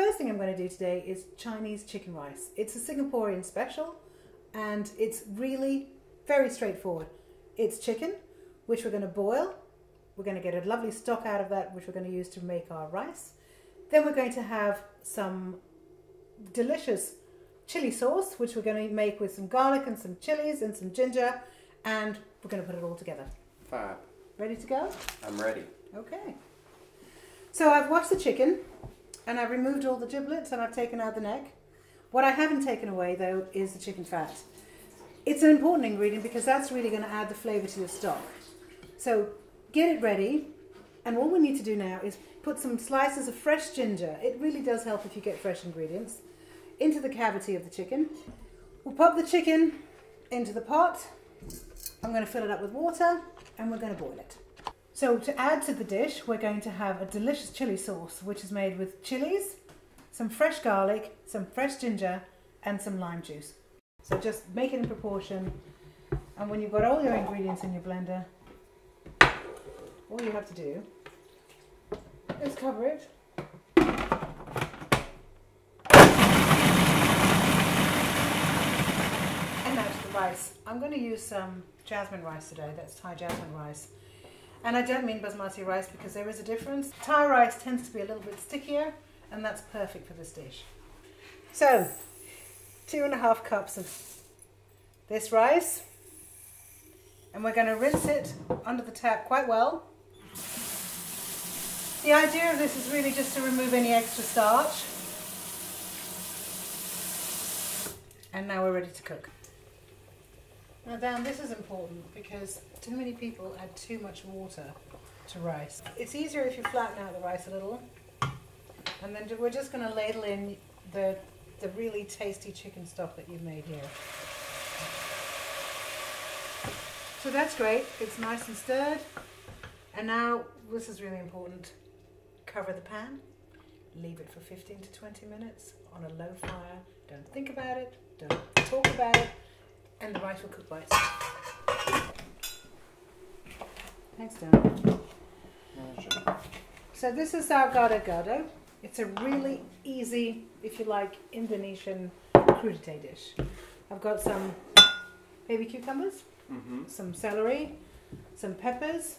first thing I'm going to do today is Chinese chicken rice. It's a Singaporean special and it's really very straightforward. It's chicken, which we're going to boil. We're going to get a lovely stock out of that, which we're going to use to make our rice. Then we're going to have some delicious chili sauce, which we're going to make with some garlic and some chilies and some ginger, and we're going to put it all together. Fab. Ready to go? I'm ready. Okay. So I've washed the chicken and I've removed all the giblets and I've taken out the neck. What I haven't taken away though is the chicken fat. It's an important ingredient because that's really going to add the flavour to your stock. So get it ready, and all we need to do now is put some slices of fresh ginger. It really does help if you get fresh ingredients into the cavity of the chicken. We'll pop the chicken into the pot. I'm going to fill it up with water and we're going to boil it. So to add to the dish, we're going to have a delicious chili sauce, which is made with chilies, some fresh garlic, some fresh ginger, and some lime juice. So just make it in proportion, and when you've got all your ingredients in your blender, all you have to do is cover it. And now to the rice. I'm going to use some jasmine rice today. That's Thai jasmine rice. And I don't mean basmati rice because there is a difference. Thai rice tends to be a little bit stickier, and that's perfect for this dish. So, 2.5 cups of this rice, and we're going to rinse it under the tap quite well. The idea of this is really just to remove any extra starch. And now we're ready to cook. Now Dan, this is important because too many people add too much water to rice. It's easier if you flatten out the rice a little, and then we're just going to ladle in the really tasty chicken stock that you've made here. So that's great, it's nice and stirred, and now this is really important. Cover the pan, leave it for 15 to 20 minutes on a low fire. Don't think about it, don't talk about it, and the rice will cook by itself. Thanks, Dan. So this is our gado-gado. It's a really easy, if you like, Indonesian crudité dish. I've got some baby cucumbers, some celery, some peppers,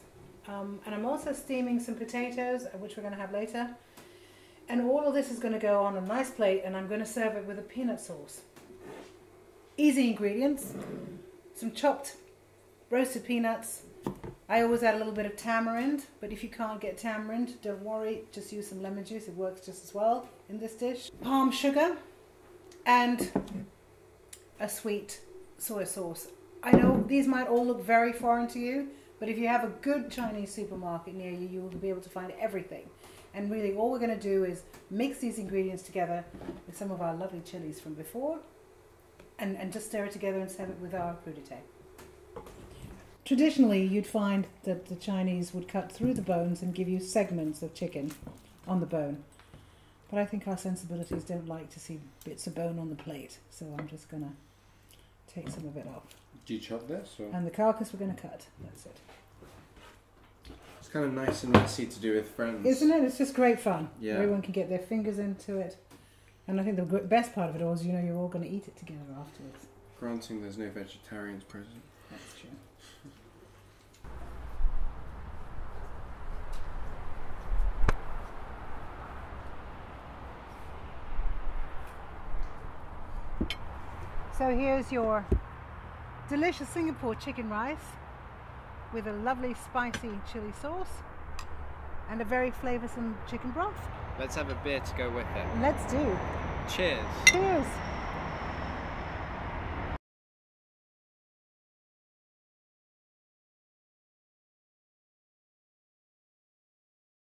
and I'm also steaming some potatoes, which we're going to have later. And all of this is going to go on a nice plate, and I'm going to serve it with a peanut sauce. Easy ingredients, some chopped roasted peanuts. I always add a little bit of tamarind, but if you can't get tamarind, don't worry, just use some lemon juice, it works just as well in this dish. Palm sugar and a sweet soy sauce. I know these might all look very foreign to you, but if you have a good Chinese supermarket near you, you will be able to find everything. And really all we're going to do is mix these ingredients together with some of our lovely chilies from before, and just stir it together and serve it with our crudité. Traditionally, you'd find that the Chinese would cut through the bones and give you segments of chicken on the bone. But I think our sensibilities don't like to see bits of bone on the plate, so I'm just going to take some of it off. Do you chop this? Or? And the carcass we're going to cut. That's it. It's kind of nice and messy to do with friends. Isn't it? It's just great fun. Yeah. Everyone can get their fingers into it. And I think the best part of it all is, you know, you're all going to eat it together afterwards. Granting there's no vegetarians present. That's true. So here's your delicious Singapore chicken rice with a lovely spicy chili sauce and a very flavoursome chicken broth. Let's have a beer to go with it. Let's do. Cheers. Cheers.